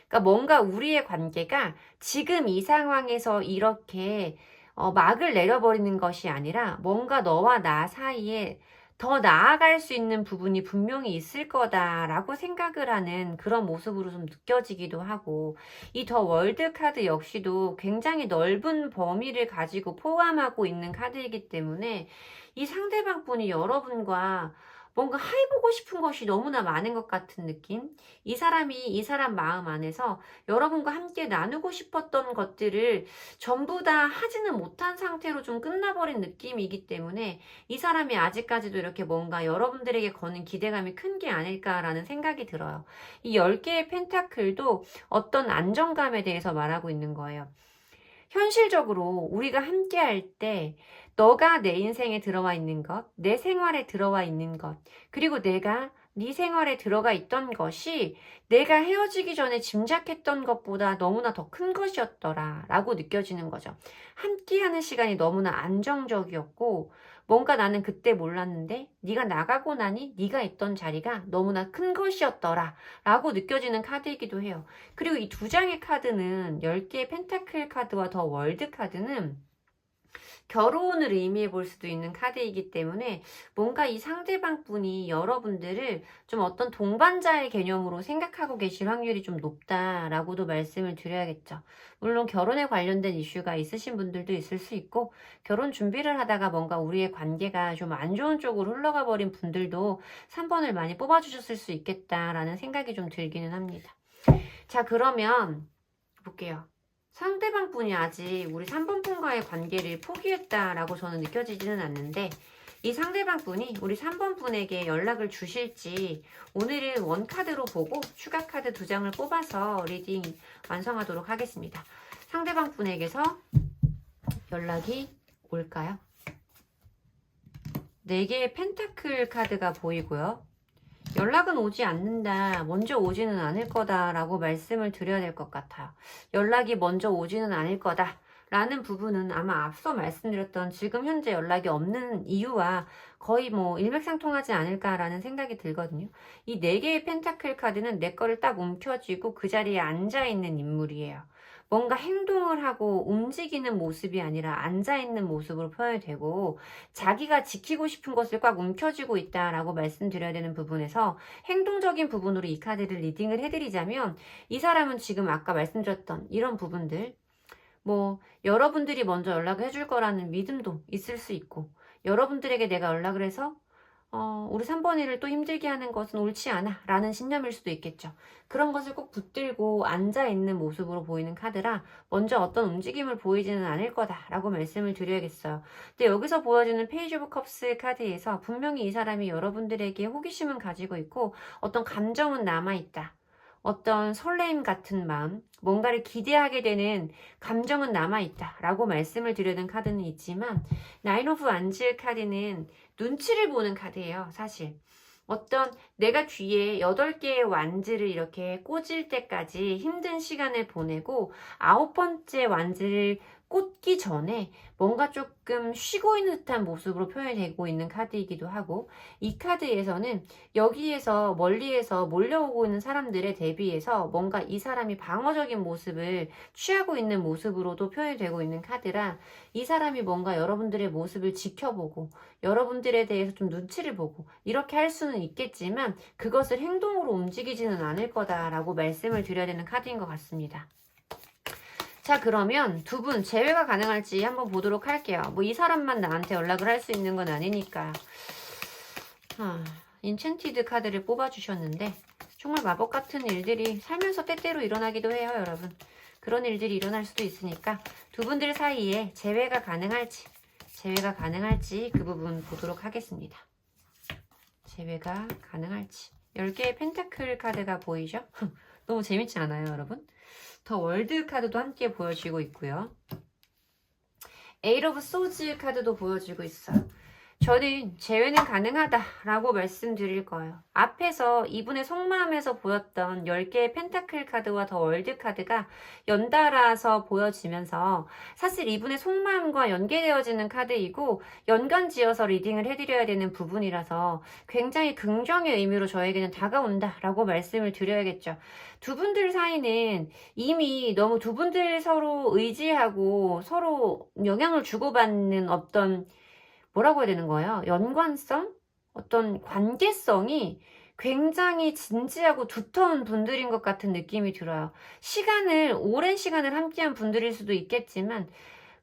그러니까 뭔가 우리의 관계가 지금 이 상황에서 이렇게 막을 내려버리는 것이 아니라 뭔가 너와 나 사이에 더 나아갈 수 있는 부분이 분명히 있을 거다라고 생각을 하는 그런 모습으로 좀 느껴지기도 하고, 이 더 월드 카드 역시도 굉장히 넓은 범위를 가지고 포함하고 있는 카드이기 때문에 이 상대방 분이 여러분과 뭔가 해보고 싶은 것이 너무나 많은 것 같은 느낌? 이 사람이 이 사람 마음 안에서 여러분과 함께 나누고 싶었던 것들을 전부 다 하지는 못한 상태로 좀 끝나버린 느낌이기 때문에 이 사람이 아직까지도 이렇게 뭔가 여러분들에게 거는 기대감이 큰 게 아닐까라는 생각이 들어요. 이 10개의 펜타클도 어떤 안정감에 대해서 말하고 있는 거예요. 현실적으로 우리가 함께 할 때 너가 내 인생에 들어와 있는 것, 내 생활에 들어와 있는 것, 그리고 내가 네 생활에 들어가 있던 것이 내가 헤어지기 전에 짐작했던 것보다 너무나 더 큰 것이었더라 라고 느껴지는 거죠. 함께하는 시간이 너무나 안정적이었고, 뭔가 나는 그때 몰랐는데 네가 나가고 나니 네가 있던 자리가 너무나 큰 것이었더라 라고 느껴지는 카드이기도 해요. 그리고 이 두 장의 카드는 10개의 펜타클 카드와 더 월드 카드는 결혼을 의미해 볼 수도 있는 카드이기 때문에 뭔가 이 상대방 분이 여러분들을 좀 어떤 동반자의 개념으로 생각하고 계실 확률이 좀 높다라고도 말씀을 드려야겠죠. 물론 결혼에 관련된 이슈가 있으신 분들도 있을 수 있고, 결혼 준비를 하다가 뭔가 우리의 관계가 좀 안 좋은 쪽으로 흘러가 버린 분들도 3번을 많이 뽑아주셨을 수 있겠다라는 생각이 좀 들기는 합니다. 자, 그러면 볼게요. 상대방 분이 아직 우리 3번 분과의 관계를 포기했다라고 저는 느껴지지는 않는데, 이 상대방 분이 우리 3번 분에게 연락을 주실지 오늘은 원카드로 보고 추가 카드 2장을 뽑아서 리딩 완성하도록 하겠습니다. 상대방 분에게서 연락이 올까요? 4개의 펜타클 카드가 보이고요. 연락은 오지 않는다, 먼저 오지는 않을 거다라고 말씀을 드려야 될 것 같아요. 연락이 먼저 오지는 않을 거다 라는 부분은 아마 앞서 말씀드렸던 지금 현재 연락이 없는 이유와 거의 뭐 일맥상통하지 않을까라는 생각이 들거든요. 이 4개의 펜타클 카드는 내 거를 딱 움켜쥐고 그 자리에 앉아있는 인물이에요. 뭔가 행동을 하고 움직이는 모습이 아니라 앉아있는 모습으로 표현이 되고, 자기가 지키고 싶은 것을 꽉 움켜쥐고 있다라고 말씀드려야 되는 부분에서 행동적인 부분으로 이 카드를 리딩을 해드리자면, 이 사람은 지금 아까 말씀드렸던 이런 부분들, 뭐 여러분들이 먼저 연락을 해줄 거라는 믿음도 있을 수 있고, 여러분들에게 내가 연락을 해서 우리 3번이를 또 힘들게 하는 것은 옳지 않아 라는 신념일 수도 있겠죠. 그런 것을 꼭 붙들고 앉아있는 모습으로 보이는 카드라 먼저 어떤 움직임을 보이지는 않을 거다라고 말씀을 드려야겠어요. 근데 여기서 보여주는 페이지 오브 컵스 카드에서 분명히 이 사람이 여러분들에게 호기심은 가지고 있고 어떤 감정은 남아있다. 어떤 설레임 같은 마음, 뭔가를 기대하게 되는 감정은 남아있다 라고 말씀을 드리는 카드는 있지만, 나인 오브 완즈 카드는 눈치를 보는 카드예요. 사실 어떤 내가 뒤에 8개의 완즈를 이렇게 꽂을 때까지 힘든 시간을 보내고 9번째 완즈를 꽂기 전에 뭔가 조금 쉬고 있는 듯한 모습으로 표현이 되고 있는 카드이기도 하고, 이 카드에서는 여기에서 멀리에서 몰려오고 있는 사람들에 대비해서 뭔가 이 사람이 방어적인 모습을 취하고 있는 모습으로도 표현이 되고 있는 카드라, 이 사람이 뭔가 여러분들의 모습을 지켜보고 여러분들에 대해서 좀 눈치를 보고 이렇게 할 수는 있겠지만 그것을 행동으로 움직이지는 않을 거다라고 말씀을 드려야 되는 카드인 것 같습니다. 자, 그러면 두 분 재회가 가능할지 한번 보도록 할게요. 뭐 이 사람만 나한테 연락을 할 수 있는 건 아니니까. 인챈티드 카드를 뽑아주셨는데 정말 마법 같은 일들이 살면서 때때로 일어나기도 해요, 여러분. 그런 일들이 일어날 수도 있으니까 두 분들 사이에 재회가 가능할지 그 부분 보도록 하겠습니다. 재회가 가능할지. 10개의 펜타클 카드가 보이죠? 너무 재밌지 않아요, 여러분? 더 월드 카드도 함께 보여지고 있고요. 에이트 오브 소즈 카드도 보여지고 있어요. 저는 재회는 가능하다라고 말씀드릴 거예요. 앞에서 이분의 속마음에서 보였던 10개의 펜타클 카드와 더 월드 카드가 연달아서 보여지면서 사실 이분의 속마음과 연계되어지는 카드이고 연관지어서 리딩을 해드려야 되는 부분이라서 굉장히 긍정의 의미로 저에게는 다가온다라고 말씀을 드려야겠죠. 두 분들 사이는 이미 너무 두 분들 서로 의지하고 서로 영향을 주고받는 어떤 뭐라고 해야 되는 거예요? 연관성? 어떤 관계성이 굉장히 진지하고 두터운 분들인 것 같은 느낌이 들어요. 오랜 시간을 함께한 분들일 수도 있겠지만,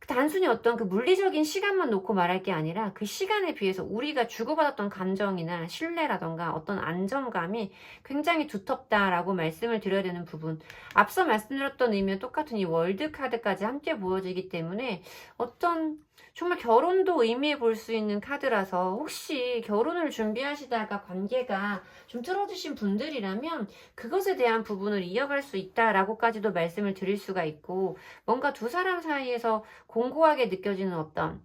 단순히 어떤 그 물리적인 시간만 놓고 말할 게 아니라 그 시간에 비해서 우리가 주고받았던 감정이나 신뢰라던가 어떤 안정감이 굉장히 두텁다라고 말씀을 드려야 되는 부분. 앞서 말씀드렸던 의미와 똑같은 이 월드 카드까지 함께 보여지기 때문에 어떤 정말 결혼도 의미해 볼 수 있는 카드라서 혹시 결혼을 준비하시다가 관계가 좀 틀어지신 분들이라면 그것에 대한 부분을 이어갈 수 있다라고까지도 말씀을 드릴 수가 있고, 뭔가 두 사람 사이에서 공고하게 느껴지는 어떤,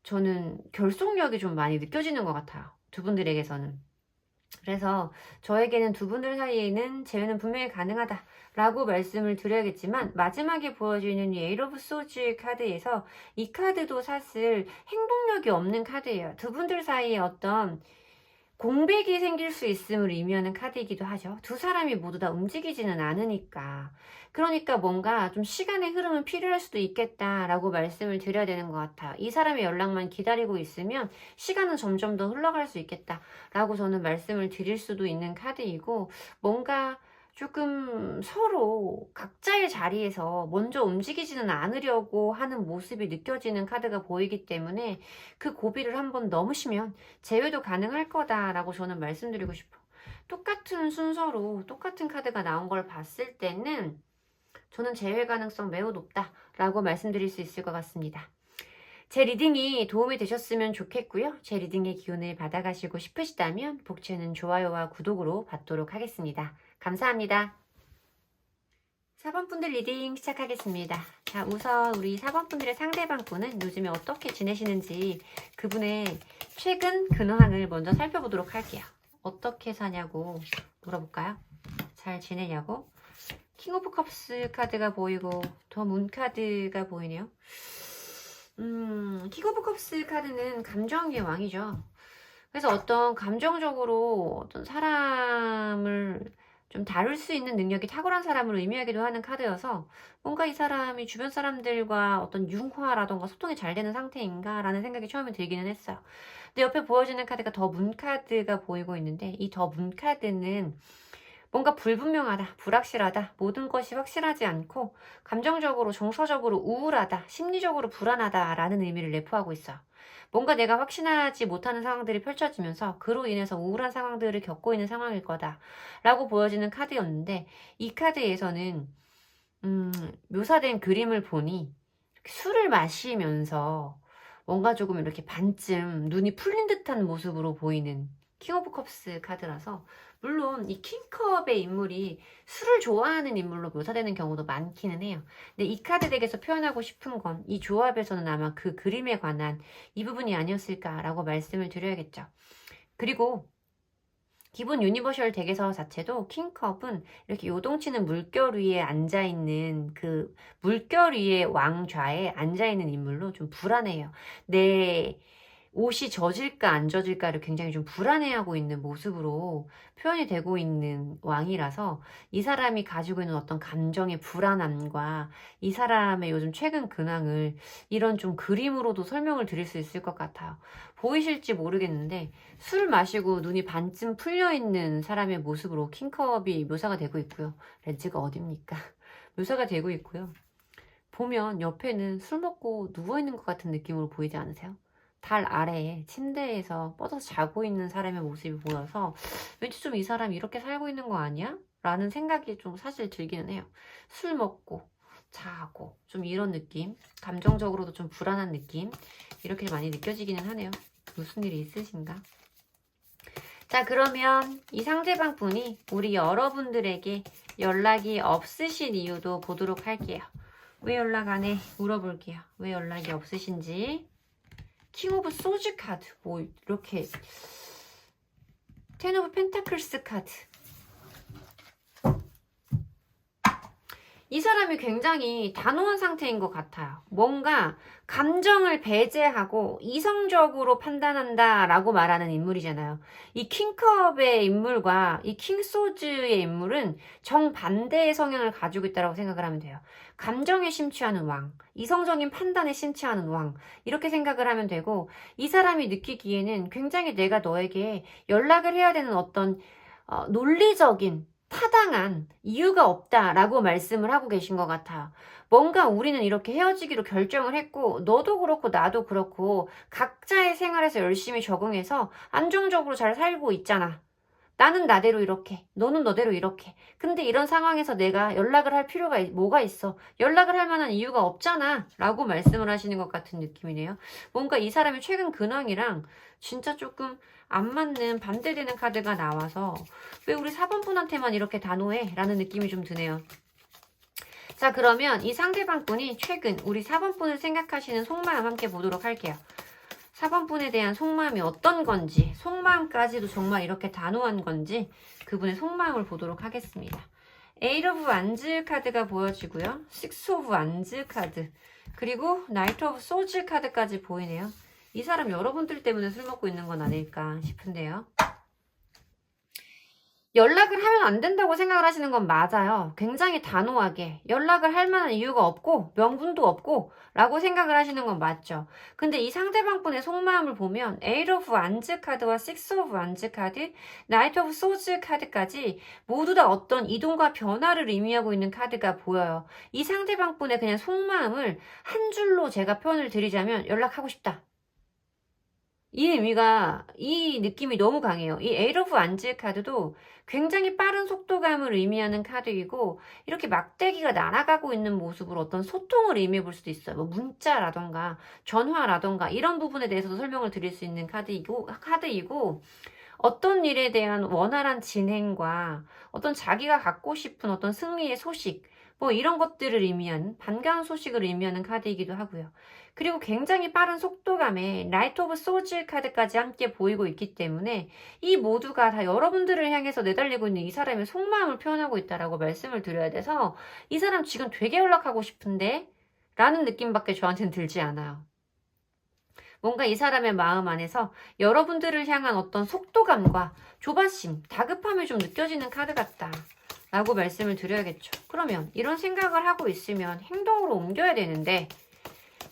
저는 결속력이 좀 많이 느껴지는 것 같아요. 두 분들에게서는. 그래서 저에게는 두 분들 사이에는 재회는 분명히 가능하다라고 말씀을 드려야겠지만, 마지막에 보여지는 이 에이 오브 소즈 카드에서 이 카드도 사실 행동력이 없는 카드예요. 두 분들 사이에 어떤 공백이 생길 수 있음을 의미하는 카드이기도 하죠. 두 사람이 모두 다 움직이지는 않으니까. 그러니까 뭔가 좀 시간의 흐름은 필요할 수도 있겠다라고 말씀을 드려야 되는 것 같아요. 이 사람의 연락만 기다리고 있으면 시간은 점점 더 흘러갈 수 있겠다라고 저는 말씀을 드릴 수도 있는 카드이고, 뭔가 조금 서로 각자의 자리에서 먼저 움직이지는 않으려고 하는 모습이 느껴지는 카드가 보이기 때문에 그 고비를 한번 넘으시면 재회도 가능할 거다라고 저는 말씀드리고 싶어요. 똑같은 순서로 똑같은 카드가 나온 걸 봤을 때는 저는 재회 가능성 매우 높다라고 말씀드릴 수 있을 것 같습니다. 제 리딩이 도움이 되셨으면 좋겠고요. 제 리딩의 기운을 받아가시고 싶으시다면 복채는 좋아요와 구독으로 받도록 하겠습니다. 감사합니다. 4번 분들 리딩 시작하겠습니다. 자, 우선 우리 4번 분들의 상대방 분은 요즘에 어떻게 지내시는지 그분의 최근 근황을 먼저 살펴보도록 할게요. 어떻게 사냐고 물어볼까요? 잘 지내냐고? 킹 오브 컵스 카드가 보이고 더 문 카드가 보이네요. 킹 오브 컵스 카드는 감정의 왕이죠. 그래서 어떤 감정적으로 어떤 사람을 좀 다룰 수 있는 능력이 탁월한 사람을 의미하기도 하는 카드여서 뭔가 이 사람이 주변 사람들과 어떤 융화라던가 소통이 잘 되는 상태인가 라는 생각이 처음에 들기는 했어요. 근데 옆에 보여지는 카드가 더 문 카드가 보이고 있는데, 이 더 문 카드는 뭔가 불분명하다, 불확실하다, 모든 것이 확실하지 않고 감정적으로, 정서적으로 우울하다, 심리적으로 불안하다라는 의미를 내포하고 있어요. 뭔가 내가 확신하지 못하는 상황들이 펼쳐지면서 그로 인해서 우울한 상황들을 겪고 있는 상황일 거다 라고 보여지는 카드였는데, 이 카드에서는 묘사된 그림을 보니 술을 마시면서 뭔가 조금 이렇게 반쯤 눈이 풀린 듯한 모습으로 보이는 킹 오브 컵스 카드라서, 물론 이 킹컵의 인물이 술을 좋아하는 인물로 묘사되는 경우도 많기는 해요. 근데 이 카드 덱에서 표현하고 싶은 건 이 조합에서는 아마 그 그림에 관한 이 부분이 아니었을까라고 말씀을 드려야겠죠. 그리고 기본 유니버셜 덱에서 자체도 킹컵은 이렇게 요동치는 물결 위에 앉아있는, 그 물결 위에 왕좌에 앉아있는 인물로 좀 불안해요. 내 옷이 젖을까 안 젖을까를 굉장히 좀 불안해하고 있는 모습으로 표현이 되고 있는 왕이라서, 이 사람이 가지고 있는 어떤 감정의 불안함과 이 사람의 요즘 최근 근황을 이런 좀 그림으로도 설명을 드릴 수 있을 것 같아요. 보이실지 모르겠는데 술 마시고 눈이 반쯤 풀려있는 사람의 모습으로 킹컵이 묘사가 되고 있고요. 렌즈가 어딥니까? 묘사가 되고 있고요. 보면 옆에는 술 먹고 누워있는 것 같은 느낌으로 보이지 않으세요? 달 아래에 침대에서 뻗어서 자고 있는 사람의 모습이 보여서 왠지 좀 이 사람이 이렇게 살고 있는 거 아니야? 라는 생각이 좀 사실 들기는 해요. 술 먹고 자고 좀 이런 느낌, 감정적으로도 좀 불안한 느낌, 이렇게 많이 느껴지기는 하네요. 무슨 일이 있으신가? 자, 그러면 이 상대방 분이 우리 여러분들에게 연락이 없으신 이유도 보도록 할게요. 왜 연락 안 해? 물어볼게요. 왜 연락이 없으신지. 킹 오브 소즈 카드, 뭐 이렇게 텐 오브 펜타클스 카드. 이 사람이 굉장히 단호한 상태인 것 같아요. 뭔가 감정을 배제하고 이성적으로 판단한다 라고 말하는 인물이잖아요. 이 킹컵의 인물과 이 킹소즈의 인물은 정반대의 성향을 가지고 있다고 생각을 하면 돼요. 감정에 심취하는 왕, 이성적인 판단에 심취하는 왕, 이렇게 생각을 하면 되고, 이 사람이 느끼기에는 굉장히 내가 너에게 연락을 해야 되는 어떤 논리적인 타당한 이유가 없다라고 말씀을 하고 계신 것 같아요. 뭔가 우리는 이렇게 헤어지기로 결정을 했고, 너도 그렇고 나도 그렇고 각자의 생활에서 열심히 적응해서 안정적으로 잘 살고 있잖아. 나는 나대로 이렇게, 너는 너대로 이렇게. 근데 이런 상황에서 내가 연락을 할 필요가 뭐가 있어? 연락을 할 만한 이유가 없잖아 라고 말씀을 하시는 것 같은 느낌이네요. 뭔가 이 사람이 최근 근황이랑 진짜 조금 안 맞는, 반대되는 카드가 나와서 왜 우리 4번 분한테만 이렇게 단호해? 라는 느낌이 좀 드네요. 자, 그러면 이 상대방 분이 최근 우리 4번 분을 생각하시는 속마음 함께 보도록 할게요. 4번 분에 대한 속마음이 어떤 건지, 속마음까지도 정말 이렇게 단호한 건지 그분의 속마음을 보도록 하겠습니다. 8 of Wands 카드가 보여지고요. 6 of Wands 카드, 그리고 Knight of Swords 카드까지 보이네요. 이 사람 여러분들 때문에 술 먹고 있는 건 아닐까 싶은데요. 연락을 하면 안 된다고 생각을 하시는 건 맞아요. 굉장히 단호하게 연락을 할 만한 이유가 없고 명분도 없고 라고 생각을 하시는 건 맞죠. 근데 이 상대방 분의 속마음을 보면 8 of Wands 카드와 6 of Wands 카드, Knight of Swords 카드까지 모두 다 어떤 이동과 변화를 의미하고 있는 카드가 보여요. 이 상대방 분의 그냥 속마음을 한 줄로 제가 표현을 드리자면 연락하고 싶다. 이 의미가, 이 느낌이 너무 강해요. 이 8 of Wands 카드도 굉장히 빠른 속도감을 의미하는 카드이고, 이렇게 막대기가 날아가고 있는 모습으로 어떤 소통을 의미해 볼 수도 있어요. 뭐 문자라던가 전화라던가 이런 부분에 대해서도 설명을 드릴 수 있는 카드이고, 어떤 일에 대한 원활한 진행과 어떤 자기가 갖고 싶은 어떤 승리의 소식, 뭐 이런 것들을 의미하는, 반가운 소식을 의미하는 카드이기도 하고요. 그리고 굉장히 빠른 속도감에 Knight of Swords 카드까지 함께 보이고 있기 때문에 이 모두가 다 여러분들을 향해서 내달리고 있는 이 사람의 속마음을 표현하고 있다라고 말씀을 드려야 돼서, 이 사람 지금 되게 연락하고 싶은데 라는 느낌밖에 저한테는 들지 않아요. 뭔가 이 사람의 마음 안에서 여러분들을 향한 어떤 속도감과 조바심, 다급함이 좀 느껴지는 카드 같다 라고 말씀을 드려야겠죠. 그러면 이런 생각을 하고 있으면 행동으로 옮겨야 되는데,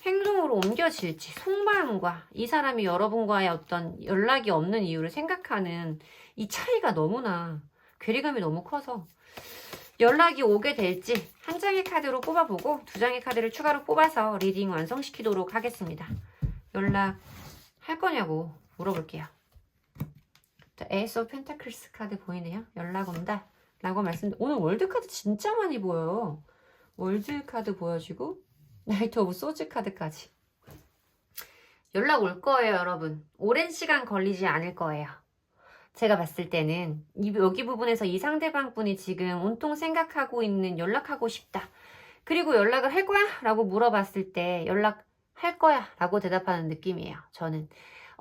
행동으로 옮겨질지, 속마음과 이 사람이 여러분과의 어떤 연락이 없는 이유를 생각하는 이 차이가 너무나, 괴리감이 너무 커서 연락이 오게 될지 한 장의 카드로 뽑아보고 두 장의 카드를 추가로 뽑아서 리딩 완성시키도록 하겠습니다. 연락 할 거냐고 물어볼게요. 자, 에이스 오브 펜타클스 카드 보이네요. 연락 온다 라고 오늘 월드 카드 진짜 많이 보여요. 월드 카드 보여지고 나이트 오브 소즈 카드까지. 연락 올 거예요, 여러분. 오랜 시간 걸리지 않을 거예요. 제가 봤을 때는 여기 부분에서 이 상대방 분이 지금 온통 생각하고 있는 연락하고 싶다, 그리고 연락을 할 거야? 라고 물어봤을 때 연락할 거야 라고 대답하는 느낌이에요. 저는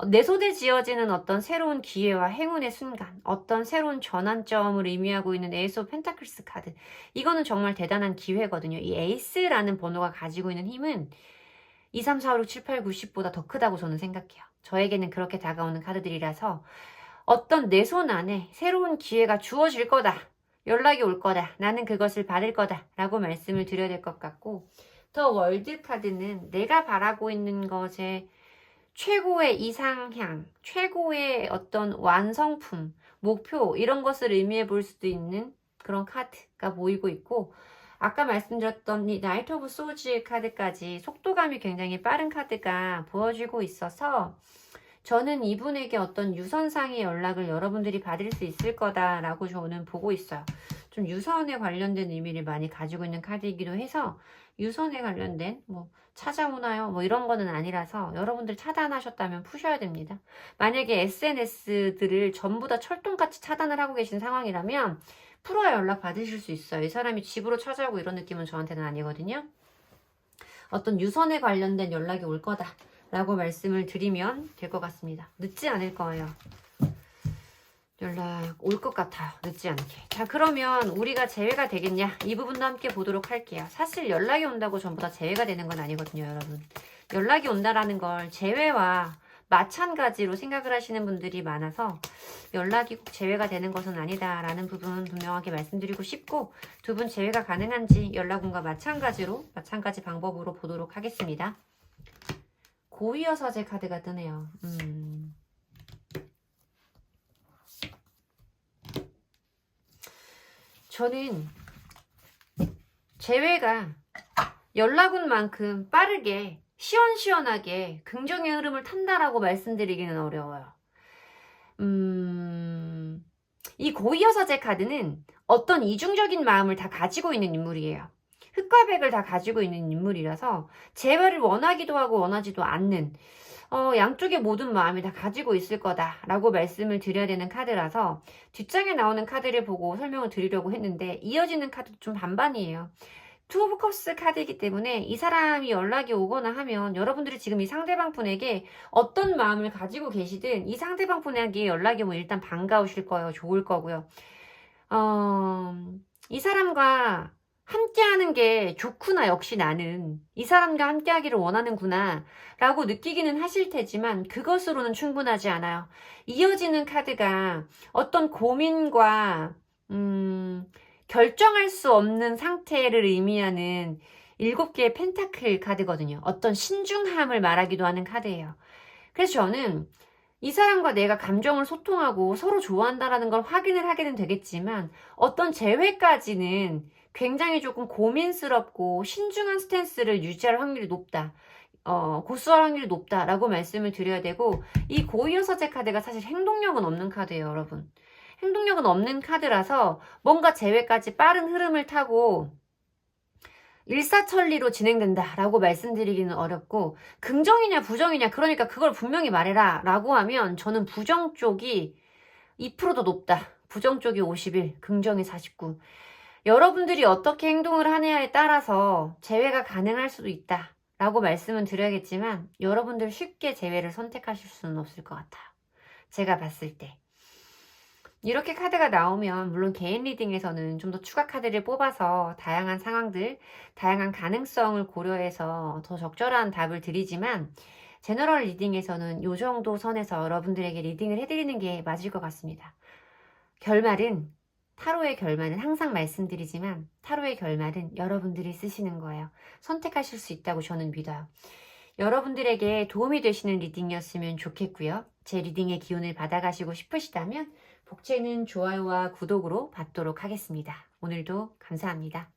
내 손에 쥐어지는 어떤 새로운 기회와 행운의 순간, 어떤 새로운 전환점을 의미하고 있는 에이스 오브 펜타클스 카드, 이거는 정말 대단한 기회거든요. 이 에이스라는 번호가 가지고 있는 힘은 2, 3, 4, 5, 6, 7, 8, 9, 10보다 더 크다고 저는 생각해요. 저에게는 그렇게 다가오는 카드들이라서 어떤 내 손 안에 새로운 기회가 주어질 거다, 연락이 올 거다, 나는 그것을 받을 거다 라고 말씀을 드려야 될 것 같고, 더 월드 카드는 내가 바라고 있는 것에 최고의 이상향, 최고의 어떤 완성품, 목표, 이런 것을 의미해 볼 수도 있는 그런 카드가 보이고 있고, 아까 말씀드렸던 이 나이트 오브 소즈 카드까지 속도감이 굉장히 빠른 카드가 보여지고 있어서 저는 이분에게 어떤 유선상의 연락을 여러분들이 받을 수 있을 거다라고 저는 보고 있어요. 좀 유선에 관련된 의미를 많이 가지고 있는 카드이기도 해서 유선에 관련된 뭐 찾아오나요? 뭐 이런 거는 아니라서 여러분들 차단하셨다면 푸셔야 됩니다. 만약에 SNS들을 전부 다 철통같이 차단을 하고 계신 상황이라면 풀어야 연락 받으실 수 있어요. 이 사람이 집으로 찾아오고 이런 느낌은 저한테는 아니거든요. 어떤 유선에 관련된 연락이 올 거다 라고 말씀을 드리면 될 것 같습니다. 늦지 않을 거예요. 연락 올 것 같아요. 늦지 않게. 자, 그러면 우리가 재회가 되겠냐? 이 부분도 함께 보도록 할게요. 사실 연락이 온다고 전부 다 재회가 되는 건 아니거든요, 여러분. 연락이 온다라는 걸 재회와 마찬가지로 생각을 하시는 분들이 많아서 연락이 꼭 재회가 되는 것은 아니다라는 부분 분명하게 말씀드리고 싶고, 두 분 재회가 가능한지 연락 온과 마찬가지 방법으로 보도록 하겠습니다. 고위여사제 카드가 뜨네요. 저는 재회가 연락 온 만큼 빠르게 시원시원하게 긍정의 흐름을 탄다라고 말씀드리기는 어려워요. 이 고위여사제 카드는 어떤 이중적인 마음을 다 가지고 있는 인물이에요. 흑과 백을 다 가지고 있는 인물이라서 재회를 원하기도 하고 원하지도 않는 양쪽의 모든 마음이 다 가지고 있을 거다라고 말씀을 드려야 되는 카드라서 뒷장에 나오는 카드를 보고 설명을 드리려고 했는데 이어지는 카드도 좀 반반이에요. 투 오브 컵스 카드이기 때문에 이 사람이 연락이 오거나 하면 여러분들이 지금 이 상대방 분에게 어떤 마음을 가지고 계시든 이 상대방 분에게 연락이 오면 일단 반가우실 거예요. 좋을 거고요. 이 사람과 함께하는 게 좋구나. 역시 나는 이 사람과 함께하기를 원하는구나 라고 느끼기는 하실 테지만 그것으로는 충분하지 않아요. 이어지는 카드가 어떤 고민과 결정할 수 없는 상태를 의미하는 7개의 펜타클 카드거든요. 어떤 신중함을 말하기도 하는 카드예요. 그래서 저는 이 사람과 내가 감정을 소통하고 서로 좋아한다는 걸 확인을 하게는 되겠지만 어떤 재회까지는 굉장히 조금 고민스럽고 신중한 스탠스를 유지할 확률이 높다. 고수할 확률이 높다라고 말씀을 드려야 되고, 이 고위여사제 카드가 사실 행동력은 없는 카드예요, 여러분. 행동력은 없는 카드라서 뭔가 재회까지 빠른 흐름을 타고 일사천리로 진행된다라고 말씀드리기는 어렵고, 긍정이냐 부정이냐 그러니까 그걸 분명히 말해라 라고 하면 저는 부정 쪽이 2%도 높다. 부정 쪽이 51, 긍정이 49. 여러분들이 어떻게 행동을 하느냐에 따라서 재회가 가능할 수도 있다 라고 말씀은 드려야겠지만 여러분들 쉽게 재회를 선택하실 수는 없을 것 같아요. 제가 봤을 때 이렇게 카드가 나오면 물론 개인 리딩에서는 좀 더 추가 카드를 뽑아서 다양한 상황들, 다양한 가능성을 고려해서 더 적절한 답을 드리지만 제너럴 리딩에서는 이 정도 선에서 여러분들에게 리딩을 해드리는 게 맞을 것 같습니다. 타로의 결말은 항상 말씀드리지만 타로의 결말은 여러분들이 쓰시는 거예요. 선택하실 수 있다고 저는 믿어요. 여러분들에게 도움이 되시는 리딩이었으면 좋겠고요. 제 리딩의 기운을 받아가시고 싶으시다면 복채는 좋아요와 구독으로 받도록 하겠습니다. 오늘도 감사합니다.